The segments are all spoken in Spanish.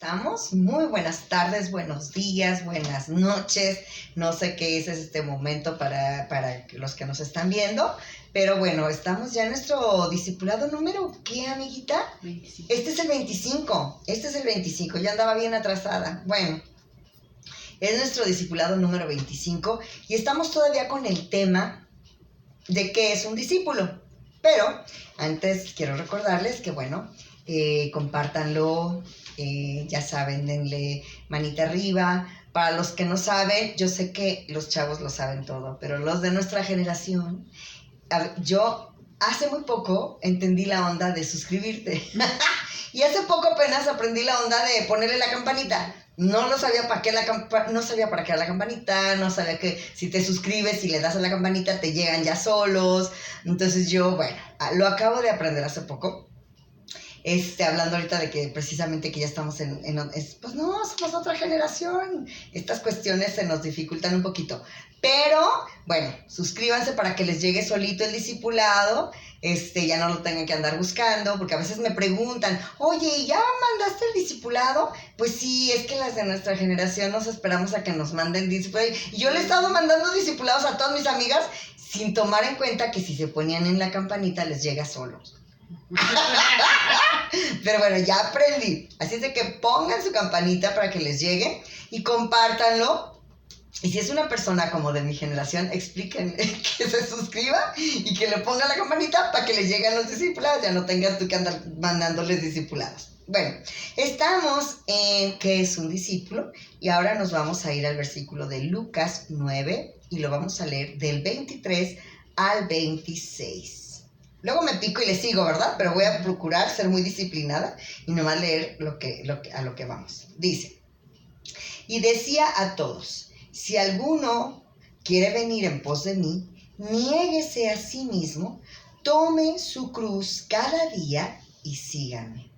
Estamos, muy buenas tardes, buenos días, buenas noches. No sé qué es este momento para los que nos están viendo, pero bueno, estamos ya en nuestro discipulado número, ¿qué, amiguita? 25. Este es el 25, ya andaba bien atrasada. Bueno, es nuestro discipulado número 25 y estamos todavía con el tema de qué es un discípulo. Pero antes quiero recordarles que, bueno, compártanlo, ya saben, denle manita arriba. Para los que no saben, yo sé que los chavos lo saben todo, pero los de nuestra generación, yo hace muy poco entendí la onda de suscribirte. Y hace poco apenas aprendí la onda de ponerle la campanita. No sabía para qué era la campanita, no sabía que si te suscribes y le das a la campanita te llegan ya solos. Entonces yo, bueno, lo acabo de aprender hace poco. Hablando ahorita de que precisamente que ya estamos pues no, somos otra generación. Estas cuestiones se nos dificultan un poquito. Pero, bueno, suscríbanse para que les llegue solito el discipulado. Ya no lo tengan que andar buscando, porque a veces me preguntan, oye, ¿ya mandaste el discipulado? Pues sí, es que las de nuestra generación nos esperamos a que nos manden discipulado. Y yo le he estado mandando discipulados a todas mis amigas sin tomar en cuenta que si se ponían en la campanita les llega solo. Pero bueno, ya aprendí. Así es de que pongan su campanita para que les llegue y compártanlo. Y si es una persona como de mi generación, explíquenle que se suscriba y que le ponga la campanita para que le lleguen los discipulados. Ya no tengas tú que andar mandándoles discipulados. Bueno, estamos en ¿qué es un discípulo? Y ahora nos vamos a ir al versículo de Lucas 9 y lo vamos a leer del 23 al 26. Luego me pico y le sigo, ¿verdad? Pero voy a procurar ser muy disciplinada y nomás leer a lo que vamos. Dice, y decía a todos, si alguno quiere venir en pos de mí, niéguese a sí mismo, tome su cruz cada día y sígame.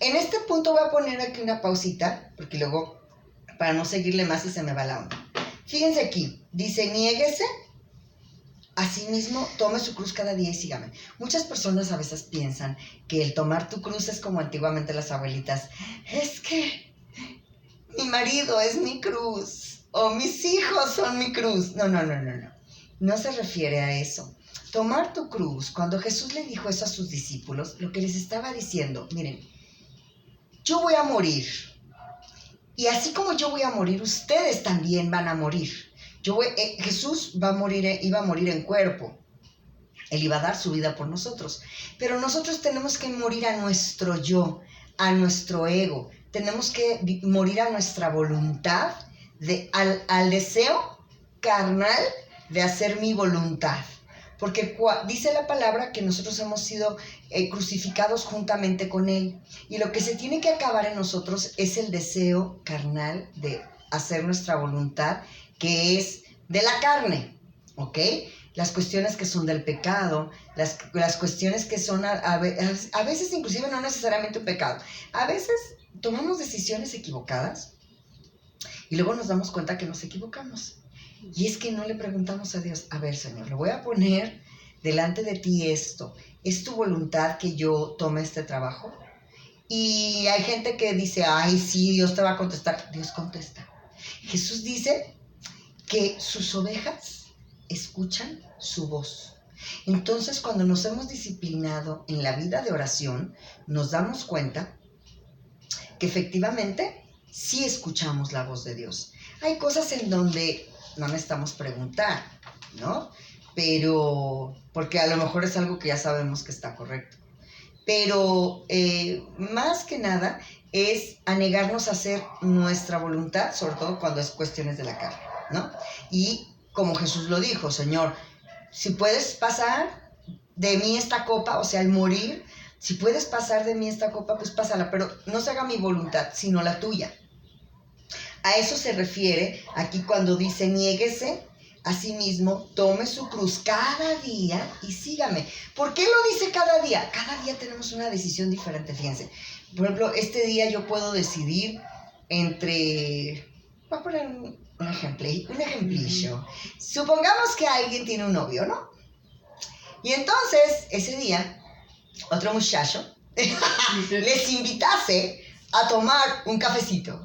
En este punto voy a poner aquí una pausita, porque luego, para no seguirle más y se me va la onda. Fíjense aquí, dice, niéguese. Asimismo, tome su cruz cada día y sígame. Muchas personas a veces piensan que el tomar tu cruz es como antiguamente las abuelitas. Es que mi marido es mi cruz o mis hijos son mi cruz. No. No se refiere a eso. Tomar tu cruz, cuando Jesús le dijo eso a sus discípulos, lo que les estaba diciendo, miren, yo voy a morir. Y así como yo voy a morir, ustedes también van a morir. Jesús iba a morir en cuerpo. Él iba a dar su vida por nosotros. Pero nosotros tenemos que morir a nuestro yo, a nuestro ego. Tenemos que morir a nuestra voluntad, al deseo carnal de hacer mi voluntad. Porque dice la palabra que nosotros hemos sido crucificados juntamente con Él. Y lo que se tiene que acabar en nosotros es el deseo carnal de hacer nuestra voluntad, que es de la carne, ¿ok? Las cuestiones que son del pecado, las cuestiones que son a veces inclusive no necesariamente un pecado. A veces tomamos decisiones equivocadas y luego nos damos cuenta que nos equivocamos. Y es que no le preguntamos a Dios, a ver, Señor, le voy a poner delante de ti esto. ¿Es tu voluntad que yo tome este trabajo? Y hay gente que dice, ay, sí, Dios te va a contestar. Dios contesta. Jesús dice que sus ovejas escuchan su voz. Entonces, cuando nos hemos disciplinado en la vida de oración, nos damos cuenta que efectivamente sí escuchamos la voz de Dios. Hay cosas en donde no necesitamos preguntar, ¿no? Pero, porque a lo mejor es algo que ya sabemos que está correcto. Pero más que nada es anegarnos a hacer nuestra voluntad, sobre todo cuando es cuestiones de la carne, ¿no? Y como Jesús lo dijo, Señor, si puedes pasar de mí esta copa, o sea, el morir, si puedes pasar de mí esta copa, pues pásala, pero no se haga mi voluntad, sino la tuya. A eso se refiere aquí cuando dice, niéguese a sí mismo, tome su cruz cada día y sígame. ¿Por qué lo dice cada día? Cada día tenemos una decisión diferente, fíjense. Por ejemplo, este día yo puedo decidir entre... Voy a poner un ejemplillo. Supongamos que alguien tiene un novio, ¿no? Y entonces, ese día, otro muchacho les invitase a tomar un cafecito.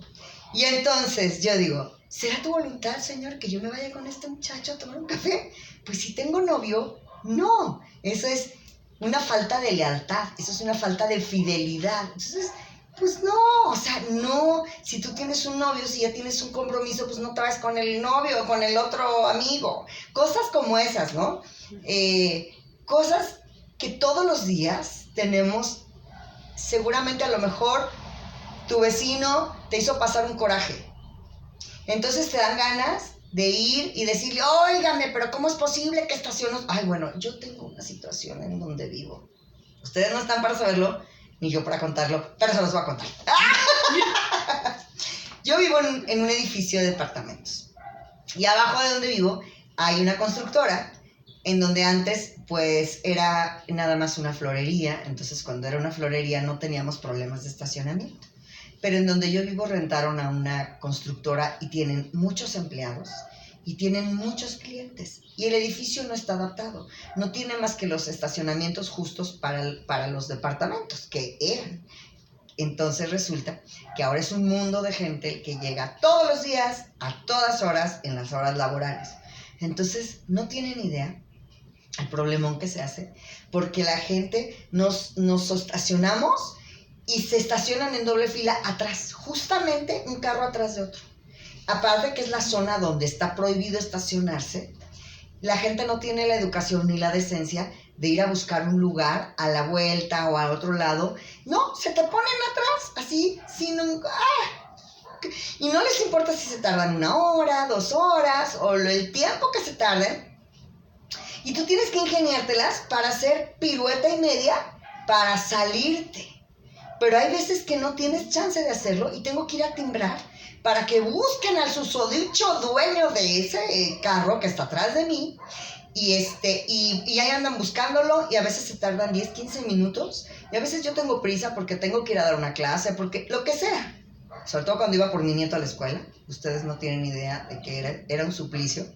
Y entonces yo digo, ¿será tu voluntad, Señor, que yo me vaya con este muchacho a tomar un café? Pues si tengo novio, no. Eso es una falta de lealtad, eso es una falta de fidelidad. Entonces, pues no, o sea, no. Si tú tienes un novio, si ya tienes un compromiso, pues no te vas con el novio o con el otro amigo. Cosas como esas, ¿no? Cosas que todos los días tenemos. Seguramente a lo mejor tu vecino te hizo pasar un coraje. Entonces te dan ganas de ir y decirle, óigame, pero ¿cómo es posible que estaciones? Ay, bueno, yo tengo una situación en donde vivo. Ustedes no están para saberlo, ni yo para contarlo, pero se los voy a contar. Yo vivo en un edificio de departamentos. Y abajo de donde vivo hay una constructora en donde antes pues era nada más una florería. Entonces cuando era una florería no teníamos problemas de estacionamiento. Pero en donde yo vivo rentaron a una constructora y tienen muchos empleados y tienen muchos clientes. Y el edificio no está adaptado. No tiene más que los estacionamientos justos para los departamentos, que eran. Entonces resulta que ahora es un mundo de gente que llega todos los días, a todas horas, en las horas laborales. Entonces no tienen idea el problemón que se hace, porque la gente nos estacionamos y se estacionan en doble fila atrás, justamente un carro atrás de otro. Aparte que es la zona donde está prohibido estacionarse, la gente no tiene la educación ni la decencia de ir a buscar un lugar a la vuelta o al otro lado. No, se te ponen atrás, así, sin un... Y no les importa si se tardan 1 hora, 2 horas, o el tiempo que se tarden. Y tú tienes que ingeniártelas para hacer pirueta y media para salirte. Pero hay veces que no tienes chance de hacerlo y tengo que ir a timbrar para que busquen al susodicho dueño de ese carro que está atrás de mí. Y ahí andan buscándolo y a veces se tardan 10, 15 minutos. Y a veces yo tengo prisa porque tengo que ir a dar una clase, porque lo que sea. Sobre todo cuando iba por mi nieto a la escuela. Ustedes no tienen idea de que era un suplicio.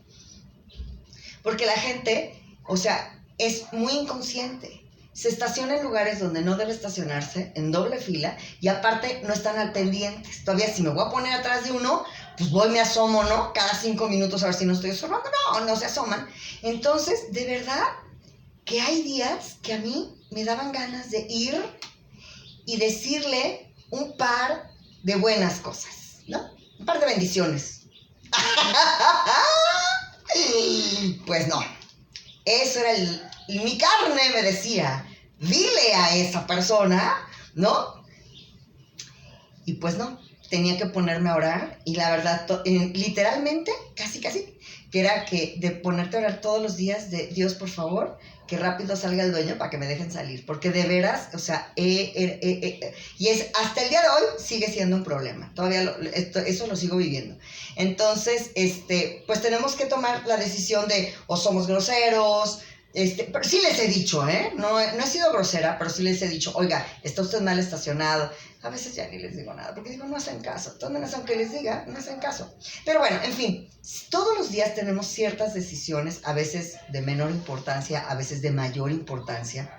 Porque la gente, o sea, es muy inconsciente. Se estaciona en lugares donde no debe estacionarse, en doble fila, y aparte no están al pendientes. Todavía si me voy a poner atrás de uno, pues voy, me asomo, ¿no? Cada 5 minutos a ver si no estoy estorbando. No se asoman. Entonces, de verdad que hay días que a mí me daban ganas de ir y decirle un par de buenas cosas, ¿no? Un par de bendiciones. Pues no. Eso era mi carne me decía, dile a esa persona, ¿no? Y pues no, tenía que ponerme a orar y la verdad, literalmente, casi, que era que de ponerte a orar todos los días de Dios, por favor, que rápido salga el dueño para que me dejen salir, porque de veras, o sea, y es hasta el día de hoy sigue siendo un problema, todavía eso lo sigo viviendo. Entonces, pues tenemos que tomar la decisión de o somos groseros. Pero sí les he dicho, no he sido grosera, pero sí les he dicho, oiga, está usted mal estacionado. A veces ya ni les digo nada, porque digo, no hacen caso. Todas maneras, aunque les diga, no hacen caso. Pero bueno, en fin, todos los días tenemos ciertas decisiones, a veces de menor importancia, a veces de mayor importancia.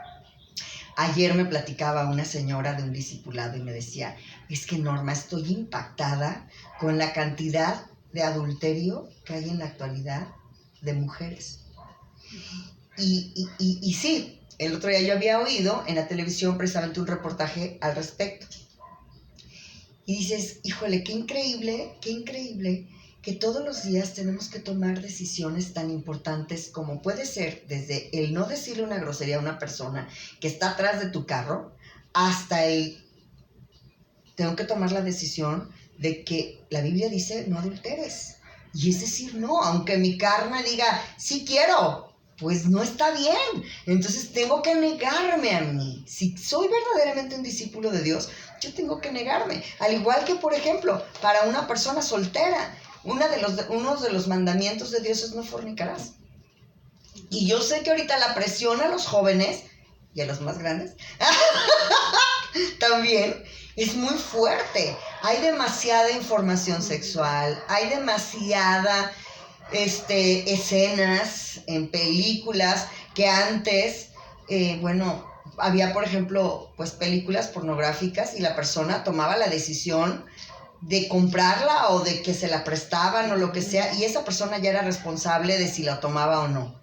Ayer me platicaba una señora de un discipulado y me decía, es que Norma, estoy impactada con la cantidad de adulterio que hay en la actualidad de mujeres. Y sí, el otro día yo había oído en la televisión precisamente un reportaje al respecto. Y dices, híjole, qué increíble que todos los días tenemos que tomar decisiones tan importantes como puede ser desde el no decirle una grosería a una persona que está atrás de tu carro, hasta tengo que tomar la decisión de que la Biblia dice no adulteres. Y es decir, no, aunque mi carne diga, sí quiero, pues no está bien. Entonces tengo que negarme a mí. Si soy verdaderamente un discípulo de Dios, yo tengo que negarme. Al igual que, por ejemplo, para una persona soltera, uno de los mandamientos de Dios es no fornicarás. Y yo sé que ahorita la presión a los jóvenes y a los más grandes también es muy fuerte. Hay demasiada información sexual, hay demasiada escenas en películas que antes, había, por ejemplo, pues películas pornográficas y la persona tomaba la decisión de comprarla o de que se la prestaban o lo que sea, y esa persona ya era responsable de si la tomaba o no.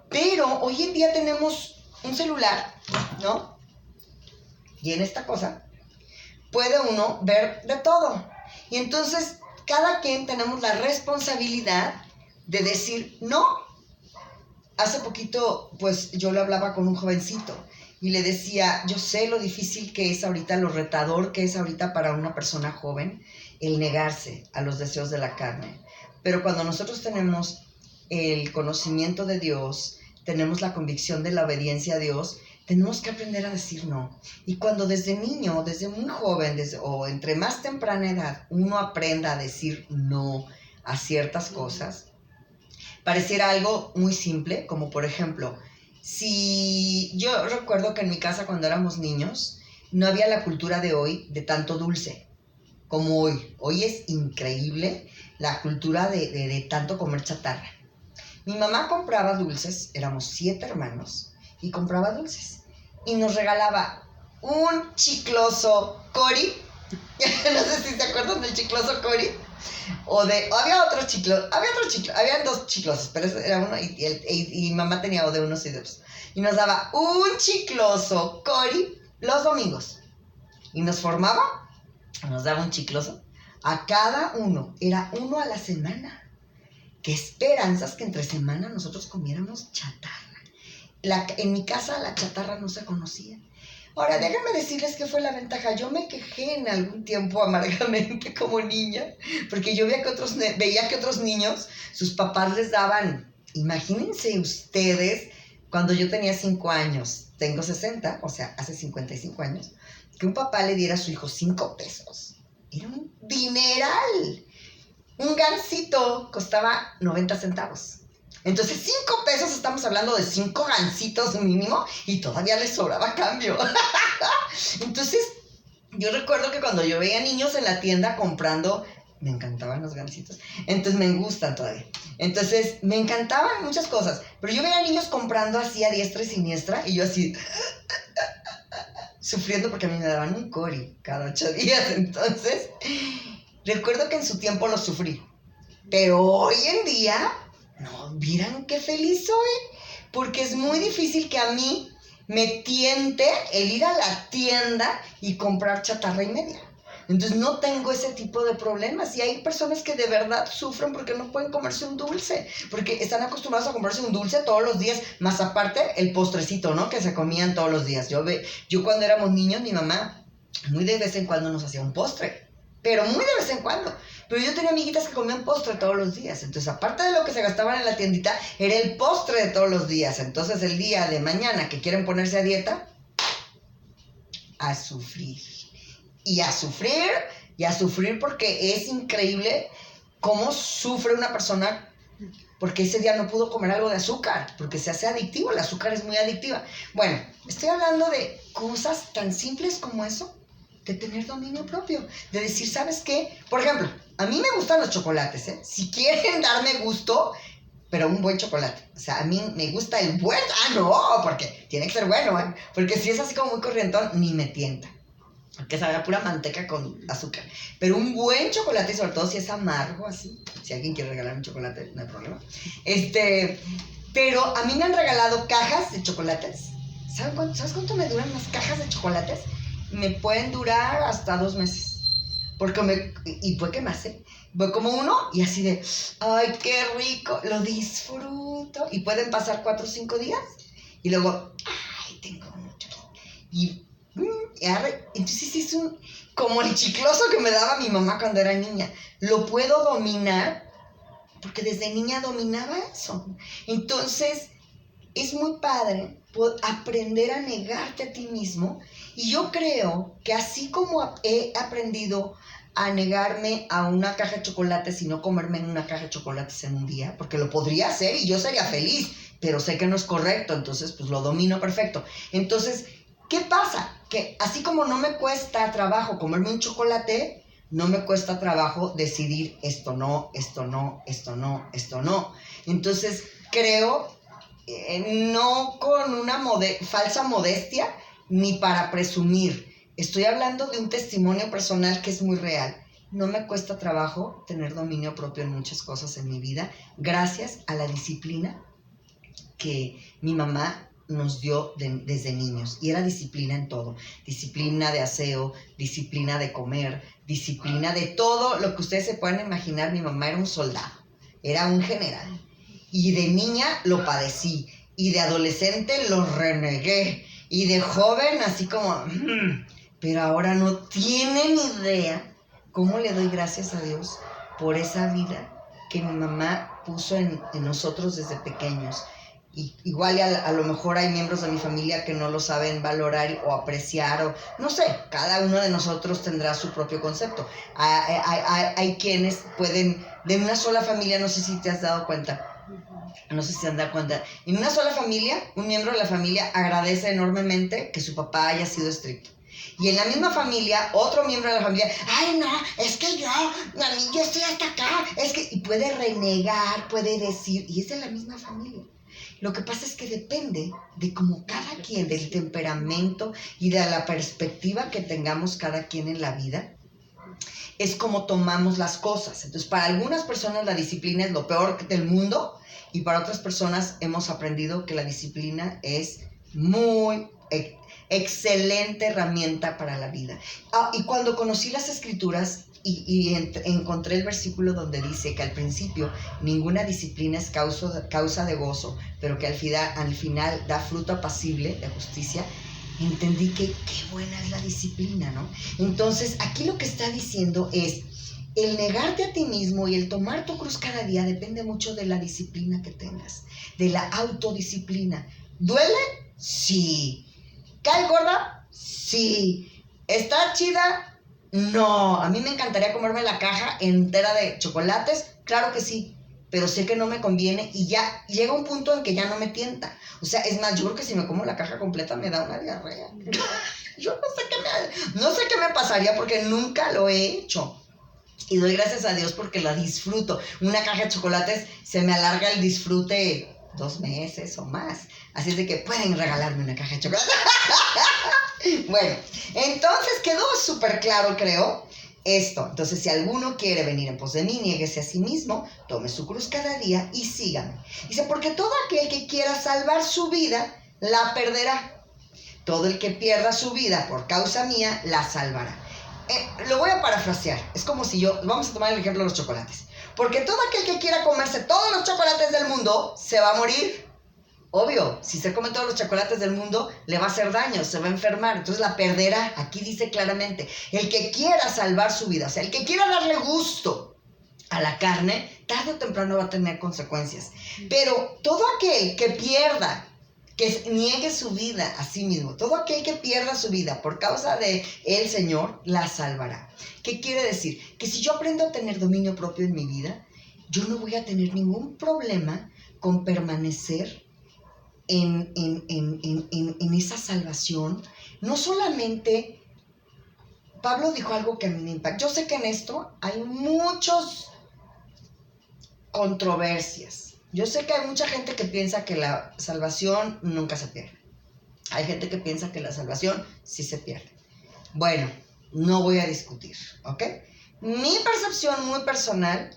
Pero hoy en día tenemos un celular, ¿no? Y en esta cosa puede uno ver de todo. Y entonces cada quien tenemos la responsabilidad de decir no. Hace poquito, pues yo le hablaba con un jovencito y le decía, yo sé lo difícil que es ahorita, lo retador que es ahorita para una persona joven el negarse a los deseos de la carne. Pero cuando nosotros tenemos el conocimiento de Dios, tenemos la convicción de la obediencia a Dios, tenemos que aprender a decir no. Y cuando desde niño, desde muy joven, o entre más temprana edad, uno aprenda a decir no a ciertas cosas, pareciera algo muy simple, como por ejemplo, si yo recuerdo que en mi casa cuando éramos niños, no había la cultura de hoy de tanto dulce como hoy. Hoy es increíble la cultura de tanto comer chatarra. Mi mamá compraba dulces, éramos 7 hermanos, y compraba dulces. Y nos regalaba un chicloso Cori. No sé si se acuerdan del chicloso Cori. Habían 2 chiclosos, pero ese era uno y mamá tenía de unos y de otros. Y nos daba un chicloso Cori los domingos. Y nos daba un chicloso a cada uno. Era uno a la semana. Qué esperanzas que entre semana nosotros comiéramos chatarra. En mi casa la chatarra no se conocía. Ahora, déjenme decirles qué fue la ventaja. Yo me quejé en algún tiempo amargamente como niña, porque yo veía que otros niños, sus papás les daban, imagínense ustedes, cuando yo tenía 5 años, tengo 60, o sea, hace 55 años, que un papá le diera a su hijo 5 pesos. Era un dineral. Un gansito costaba 90 centavos. Entonces, 5 pesos, estamos hablando de 5 gansitos mínimo, y todavía les sobraba cambio. Entonces, yo recuerdo que cuando yo veía niños en la tienda comprando, me encantaban los gansitos. Entonces, me gustan todavía. Entonces, me encantaban muchas cosas. Pero yo veía niños comprando así a diestra y siniestra, y yo así, sufriendo porque a mí me daban un Cori cada 8 días. Entonces, recuerdo que en su tiempo lo sufrí. Pero hoy en día, no, miran qué feliz soy. Porque es muy difícil que a mí me tiente el ir a la tienda y comprar chatarra y media. Entonces no tengo ese tipo de problemas. Y hay personas que de verdad sufren porque no pueden comerse un dulce. Porque están acostumbrados a comprarse un dulce todos los días. Más aparte, el postrecito, ¿no? Que se comían todos los días. Yo cuando éramos niños, mi mamá muy de vez en cuando nos hacía un postre. Pero muy de vez en cuando. Pero yo tenía amiguitas que comían postre todos los días. Entonces, aparte de lo que se gastaban en la tiendita, era el postre de todos los días. Entonces, el día de mañana que quieren ponerse a dieta, a sufrir. Y a sufrir porque es increíble cómo sufre una persona porque ese día no pudo comer algo de azúcar, porque se hace adictivo, el azúcar es muy adictiva. Bueno, estoy hablando de cosas tan simples como eso, de tener dominio propio, de decir, ¿sabes qué? Por ejemplo, a mí me gustan los chocolates, ¿eh? Si quieren darme gusto, pero un buen chocolate. O sea, a mí me gusta el buen... no, porque tiene que ser bueno, ¿eh? Porque si es así como muy corrientón, ni me tienta. Porque sabe a pura manteca con azúcar. Pero un buen chocolate, sobre todo si es amargo, así. Si alguien quiere regalar un chocolate, no hay problema. Pero a mí me han regalado cajas de chocolates. ¿Sabes cuánto me duran las cajas de chocolates? Me pueden durar hasta 2 meses. Y puede que más, ¿eh? Voy como uno y así de, ay, qué rico, lo disfruto. Y pueden pasar 4 o 5 días. Y luego, ay, tengo mucho. Entonces es como el chicloso que me daba mi mamá cuando era niña. Lo puedo dominar porque desde niña dominaba eso. Entonces es muy padre aprender a negarte a ti mismo. Y yo creo que así como he aprendido a negarme a una caja de chocolates y no comerme en una caja de chocolates en un día, porque lo podría hacer y yo sería feliz, pero sé que no es correcto, entonces pues lo domino perfecto. Entonces, ¿qué pasa? Que así como no me cuesta trabajo comerme un chocolate, no me cuesta trabajo decidir esto no, esto no, esto no, esto no. Entonces, creo no con una falsa modestia ni para presumir. Estoy hablando de un testimonio personal que es muy real. No me cuesta trabajo tener dominio propio en muchas cosas en mi vida, gracias a la disciplina que mi mamá nos dio desde niños. Y era disciplina en todo. Disciplina de aseo, disciplina de comer, disciplina de todo lo que ustedes se puedan imaginar. Mi mamá era un soldado, era un general. Y de niña lo padecí. Y de adolescente lo renegué. Y de joven así como... Pero ahora no tienen idea cómo le doy gracias a Dios por esa vida que mi mamá puso en nosotros desde pequeños. Y igual a lo mejor hay miembros de mi familia que no lo saben valorar o apreciar, o no sé, cada uno de nosotros tendrá su propio concepto. Hay quienes pueden, de una sola familia, no sé si te has dado cuenta, no sé si se han dado cuenta, en una sola familia, un miembro de la familia agradece enormemente que su papá haya sido estricto. Y en la misma familia, otro miembro de la familia, ay no, es que yo estoy hasta acá, es que, y puede renegar, puede decir, y es de la misma familia. Lo que pasa es que depende de cómo cada quien, del temperamento y de la perspectiva que tengamos cada quien en la vida, es como tomamos las cosas. Entonces, para algunas personas la disciplina es lo peor del mundo, y para otras personas hemos aprendido que la disciplina es muy excelente herramienta para la vida. Y cuando conocí las escrituras y encontré el versículo donde dice que al principio ninguna disciplina es causa de gozo, pero que al final da fruto apacible de justicia, entendí que qué buena es la disciplina, ¿no? Entonces, aquí lo que está diciendo es, el negarte a ti mismo y el tomar tu cruz cada día depende mucho de la disciplina que tengas, de la autodisciplina. ¿Duele? Sí. ¿Cae gorda? Sí. ¿Está chida? No. A mí me encantaría comerme la caja entera de chocolates, claro que sí, pero sé que no me conviene y ya llega un punto en que ya no me tienta. O sea, es más, yo creo que si me como la caja completa me da una diarrea. Yo no sé qué me pasaría porque nunca lo he hecho. Y doy gracias a Dios porque la disfruto. Una caja de chocolates se me alarga el disfrute 2 meses o más. Así es de que pueden regalarme una caja de chocolate. Bueno, entonces quedó súper claro, creo, esto. Entonces, si alguno quiere venir en pos de mí, niéguese a sí mismo, tome su cruz cada día y sígame. Dice, porque todo aquel que quiera salvar su vida, la perderá. Todo el que pierda su vida por causa mía, la salvará. Lo voy a parafrasear. Es como si vamos a tomar el ejemplo de los chocolates. Porque todo aquel que quiera comerse todos los chocolates del mundo, se va a morir. Obvio, si se come todos los chocolates del mundo, le va a hacer daño, se va a enfermar, entonces la perderá. Aquí dice claramente, el que quiera salvar su vida, o sea, el que quiera darle gusto a la carne, tarde o temprano va a tener consecuencias. Pero todo aquel que pierda, que niegue su vida a sí mismo, todo aquel que pierda su vida por causa de el Señor, la salvará. ¿Qué quiere decir? Que si yo aprendo a tener dominio propio en mi vida, yo no voy a tener ningún problema con permanecer en esa salvación. No solamente, Pablo dijo algo que a mí me impactó. Yo sé que en esto hay muchas controversias. Yo sé que hay mucha gente que piensa que la salvación nunca se pierde. Hay gente que piensa que la salvación sí se pierde. Bueno, no voy a discutir, ¿ok? Mi percepción muy personal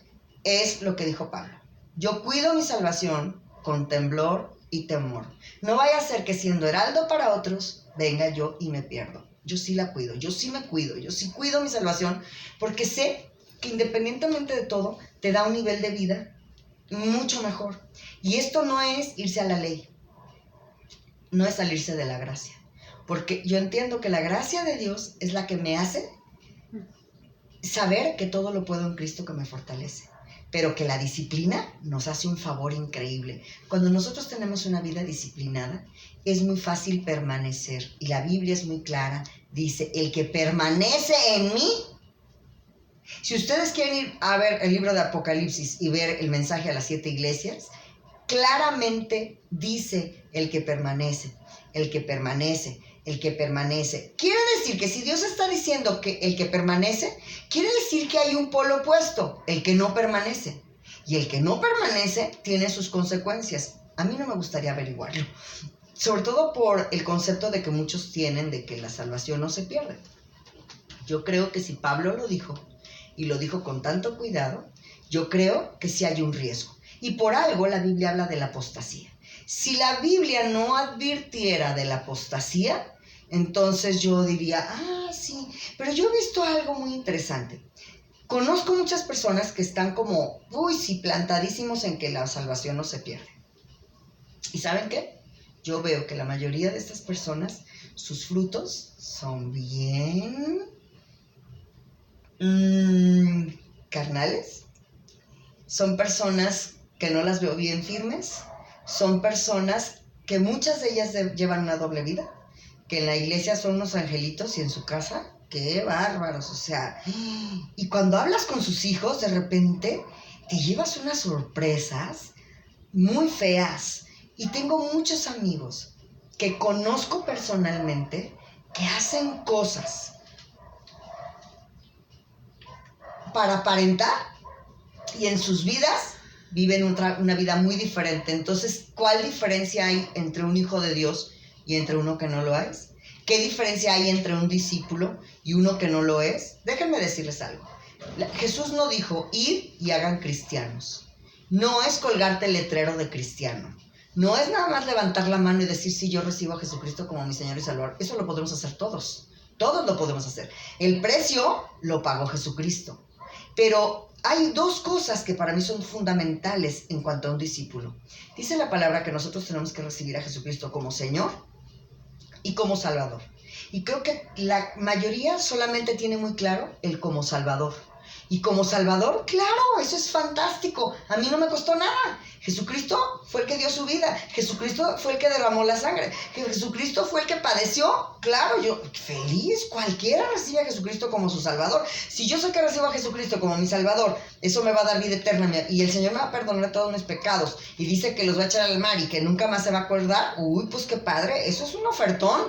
es lo que dijo Pablo. Yo cuido mi salvación con temblor y temor. No vaya a ser que siendo heraldo para otros, venga yo y me pierdo. Yo sí la cuido, yo sí me cuido, yo sí cuido mi salvación, porque sé que independientemente de todo, te da un nivel de vida mucho mejor. Y esto no es irse a la ley, no es salirse de la gracia, porque yo entiendo que la gracia de Dios es la que me hace saber que todo lo puedo en Cristo que me fortalece, pero que la disciplina nos hace un favor increíble. Cuando nosotros tenemos una vida disciplinada, es muy fácil permanecer, y la Biblia es muy clara, dice, el que permanece en mí. Si ustedes quieren ir a ver el libro de Apocalipsis y ver el mensaje a las 7 iglesias, claramente dice el que permanece, el que permanece, el que permanece. Quiere decir que si Dios está diciendo que el que permanece, quiere decir que hay un polo opuesto, el que no permanece. Y el que no permanece tiene sus consecuencias. A mí no me gustaría averiguarlo. Sobre todo por el concepto de que muchos tienen de que la salvación no se pierde. Yo creo que si Pablo lo dijo, y lo dijo con tanto cuidado, yo creo que sí hay un riesgo. Y por algo la Biblia habla de la apostasía. Si la Biblia no advirtiera de la apostasía, entonces yo diría, sí, pero yo he visto algo muy interesante. Conozco muchas personas que están como, plantadísimos en que la salvación no se pierde. ¿Y saben qué? Yo veo que la mayoría de estas personas, sus frutos son bien carnales. Son personas que no las veo bien firmes. Son personas que muchas de ellas llevan una doble vida. Que en la iglesia son unos angelitos y en su casa, ¡qué bárbaros! O sea, y cuando hablas con sus hijos, de repente te llevas unas sorpresas muy feas. Y tengo muchos amigos que conozco personalmente que hacen cosas para aparentar y en sus vidas viven una vida muy diferente. Entonces, ¿cuál diferencia hay entre un hijo de Dios y entre uno que no lo es? ¿Qué diferencia hay entre un discípulo y uno que no lo es? Déjenme decirles algo. Jesús no dijo, id y hagan cristianos. No es colgarte el letrero de cristiano. No es nada más levantar la mano y decir, sí, yo recibo a Jesucristo como mi Señor y Salvador. Eso lo podemos hacer todos. Todos lo podemos hacer. El precio lo pagó Jesucristo. Pero hay dos cosas que para mí son fundamentales en cuanto a un discípulo. Dice la palabra que nosotros tenemos que recibir a Jesucristo como Señor y como Salvador. Y creo que la mayoría solamente tiene muy claro el como Salvador. Y como Salvador, claro, eso es fantástico. A mí no me costó nada. Jesucristo fue el que dio su vida. Jesucristo fue el que derramó la sangre. Jesucristo fue el que padeció. Claro, yo feliz. Cualquiera recibe a Jesucristo como su Salvador. Si yo sé que recibo a Jesucristo como mi Salvador, eso me va a dar vida eterna. Y el Señor me va a perdonar todos mis pecados. Y dice que los va a echar al mar y que nunca más se va a acordar. Pues qué padre. Eso es un ofertón.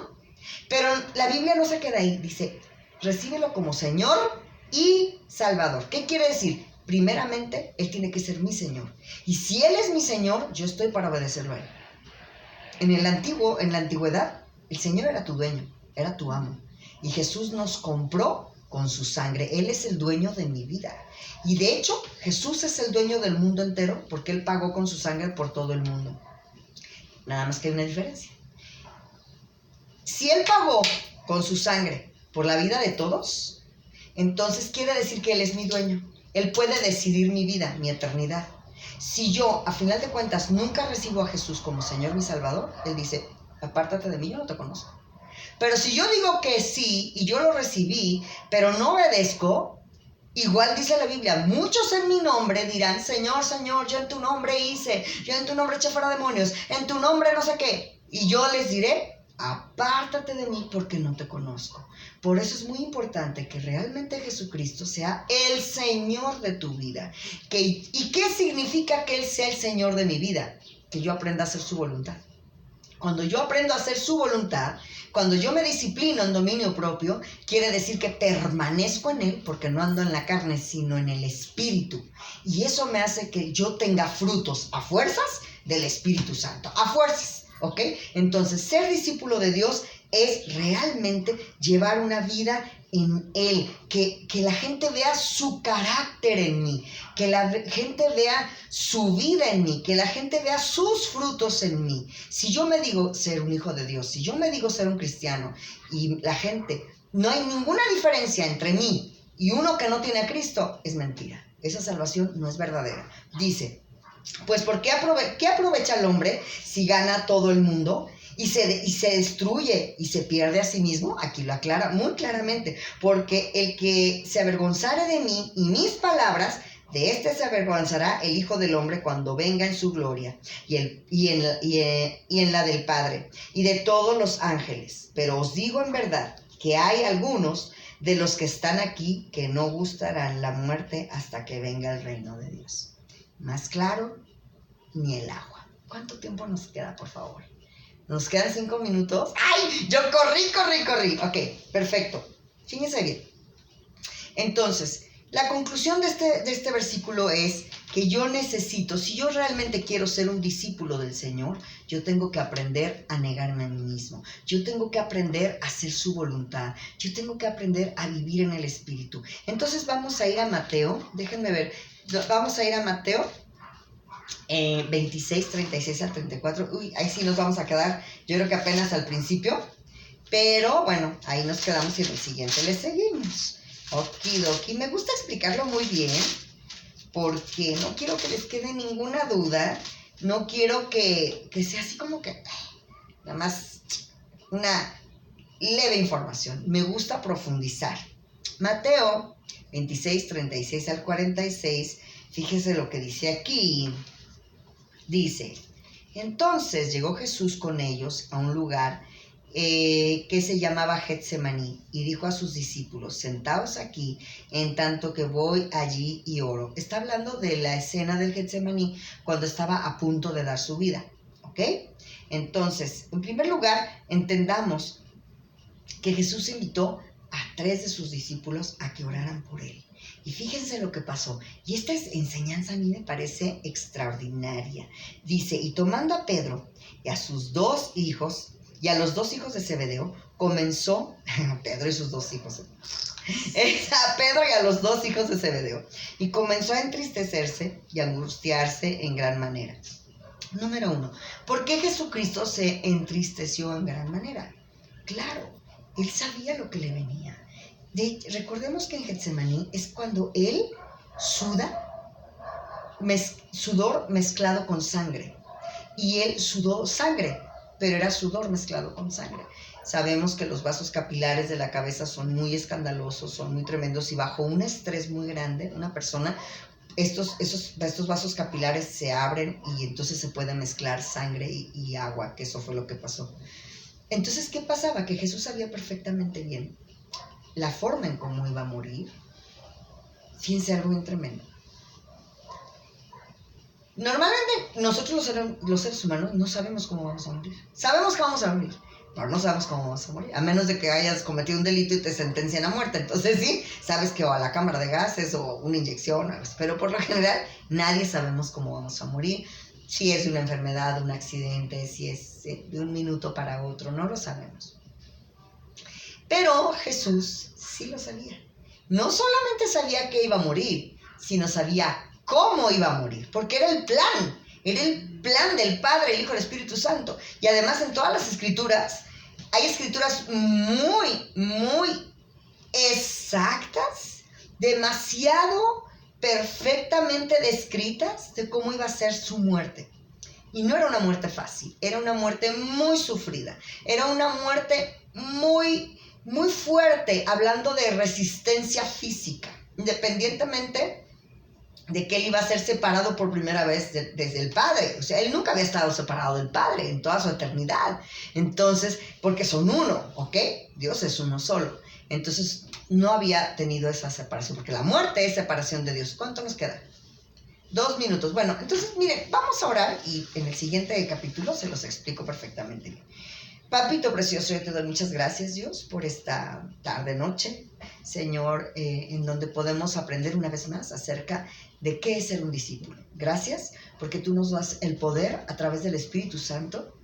Pero la Biblia no se queda ahí. Dice, recíbelo como Señor y Salvador. ¿Qué quiere decir? Primeramente, Él tiene que ser mi Señor. Y si Él es mi Señor, yo estoy para obedecerlo a Él. En la antigüedad, el Señor era tu dueño, era tu amo. Y Jesús nos compró con su sangre. Él es el dueño de mi vida. Y de hecho, Jesús es el dueño del mundo entero porque Él pagó con su sangre por todo el mundo. Nada más que hay una diferencia. Si Él pagó con su sangre por la vida de todos, entonces quiere decir que Él es mi dueño. Él puede decidir mi vida, mi eternidad. Si yo, a final de cuentas, nunca recibo a Jesús como Señor y Salvador, Él dice, apártate de mí, yo no te conozco. Pero si yo digo que sí, y yo lo recibí, pero no obedezco, igual dice la Biblia, muchos en mi nombre dirán, Señor, Señor, yo en tu nombre hice, yo en tu nombre eché fuera demonios, en tu nombre no sé qué. Y yo les diré, apártate de mí porque no te conozco. Por eso es muy importante que realmente Jesucristo sea el Señor de tu vida. ¿Y qué significa que Él sea el Señor de mi vida? Que yo aprenda a hacer su voluntad. Cuando yo aprendo a hacer su voluntad, cuando yo me disciplino en dominio propio, quiere decir que permanezco en Él porque no ando en la carne, sino en el Espíritu. Y eso me hace que yo tenga frutos a fuerzas del Espíritu Santo, a fuerzas. ¿Ok? Entonces, ser discípulo de Dios es realmente llevar una vida en Él, que la gente vea su carácter en mí, que la gente vea su vida en mí, que la gente vea sus frutos en mí. Si yo me digo ser un hijo de Dios, si yo me digo ser un cristiano y la gente, no hay ninguna diferencia entre mí y uno que no tiene a Cristo, es mentira. Esa salvación no es verdadera. Dice, pues ¿por qué aprovecha el hombre si gana todo el mundo y se destruye y se pierde a sí mismo? Aquí lo aclara muy claramente, porque el que se avergonzare de mí y mis palabras, de este se avergonzará el Hijo del Hombre cuando venga en su gloria y en la del Padre y de todos los ángeles. Pero os digo en verdad que hay algunos de los que están aquí que no gustarán la muerte hasta que venga el reino de Dios. Más claro, ni el agua. ¿Cuánto tiempo nos queda, por favor? ¿Nos quedan 5 minutos? ¡Ay! Yo corrí. Ok, perfecto. Fíjense bien. Entonces, la conclusión de este versículo es que yo necesito, si yo realmente quiero ser un discípulo del Señor, yo tengo que aprender a negarme a mí mismo. Yo tengo que aprender a hacer su voluntad. Yo tengo que aprender a vivir en el Espíritu. Entonces vamos a ir a Mateo, déjenme ver, vamos a ir a Mateo 26, 36 al 34. Uy, ahí sí nos vamos a quedar, yo creo que apenas al principio. Pero bueno, ahí nos quedamos y en el siguiente le seguimos. Okidoki, me gusta explicarlo muy bien porque no quiero que les quede ninguna duda. No quiero que sea así como que nada más una leve información. Me gusta profundizar. Mateo 26, 36 al 46. Fíjese lo que dice aquí. Dice, entonces llegó Jesús con ellos a un lugar que se llamaba Getsemaní, y dijo a sus discípulos, sentaos aquí en tanto que voy allí y oro. Está hablando de la escena del Getsemaní cuando estaba a punto de dar su vida, ¿ok? Entonces, en primer lugar, entendamos que Jesús invitó a 3 de sus discípulos a que oraran por él. Y fíjense lo que pasó. Y esta enseñanza a mí me parece extraordinaria. Dice, y tomando a Pedro y a sus 2 hijos, y a los 2 hijos de Zebedeo, comenzó, Pedro y sus 2 hijos, a Pedro y a los 2 hijos de Zebedeo, y comenzó a entristecerse y a angustiarse en gran manera. Número 1, ¿por qué Jesucristo se entristeció en gran manera? Claro, él sabía lo que le venía. Recordemos que en Getsemaní es cuando él suda, sudor mezclado con sangre, y él sudó sangre, pero era sudor mezclado con sangre. Sabemos que los vasos capilares de la cabeza son muy escandalosos, son muy tremendos, y bajo un estrés muy grande, una persona, estos vasos capilares se abren y entonces se puede mezclar sangre y agua, que eso fue lo que pasó. Entonces, ¿qué pasaba? Que Jesús sabía perfectamente bien la forma en cómo iba a morir. Fíjense algo bien tremendo. Normalmente nosotros los seres humanos no sabemos cómo vamos a morir. Sabemos que vamos a morir, pero no sabemos cómo vamos a morir. A menos de que hayas cometido un delito y te sentencien a muerte. Entonces sí, sabes que o a la cámara de gases o una inyección. Pero por lo general nadie sabemos cómo vamos a morir. Si es de una enfermedad, un accidente, si es de un minuto para otro, no lo sabemos. Pero Jesús sí lo sabía. No solamente sabía que iba a morir, sino sabía cómo iba a morir, porque era el plan del Padre, el Hijo y el Espíritu Santo. Y además en todas las escrituras, hay escrituras muy, muy exactas, demasiado perfectamente descritas de cómo iba a ser su muerte. Y no era una muerte fácil, era una muerte muy sufrida, era una muerte muy, muy fuerte, hablando de resistencia física, independientemente de que él iba a ser separado por primera vez desde el Padre. O sea, él nunca había estado separado del Padre en toda su eternidad. Entonces, porque son uno, ¿ok? Dios es uno solo. Entonces, no había tenido esa separación, porque la muerte es separación de Dios. ¿Cuánto nos queda? 2 minutos. Bueno, entonces, miren, vamos a orar y en el siguiente capítulo se los explico perfectamente bien. Papito precioso, yo te doy muchas gracias, Dios, por esta tarde-noche, Señor, en donde podemos aprender una vez más acerca de qué es ser un discípulo. Gracias, porque tú nos das el poder a través del Espíritu Santo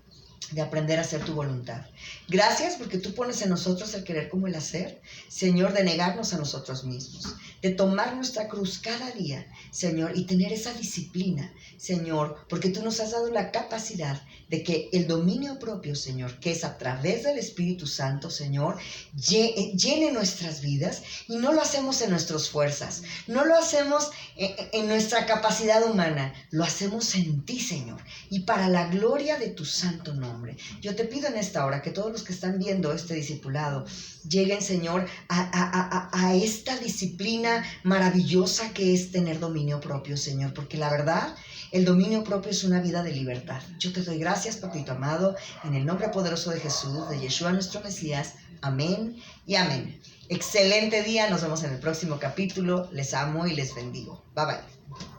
de aprender a hacer tu voluntad. Gracias porque tú pones en nosotros el querer como el hacer, Señor, de negarnos a nosotros mismos, de tomar nuestra cruz cada día, Señor, y tener esa disciplina, Señor, porque tú nos has dado la capacidad de que el dominio propio, Señor, que es a través del Espíritu Santo, Señor, llene nuestras vidas, y no lo hacemos en nuestras fuerzas, no lo hacemos en nuestra capacidad humana, lo hacemos en ti, Señor, y para la gloria de tu santo nombre. Yo te pido en esta hora que todos los que están viendo este discipulado lleguen, Señor, a esta disciplina maravillosa que es tener dominio propio, Señor, porque la verdad, el dominio propio es una vida de libertad. Yo te doy gracias, papito amado, en el nombre poderoso de Jesús, de Yeshua nuestro Mesías. Amén y amén. Excelente día, nos vemos en el próximo capítulo. Les amo y les bendigo. Bye bye.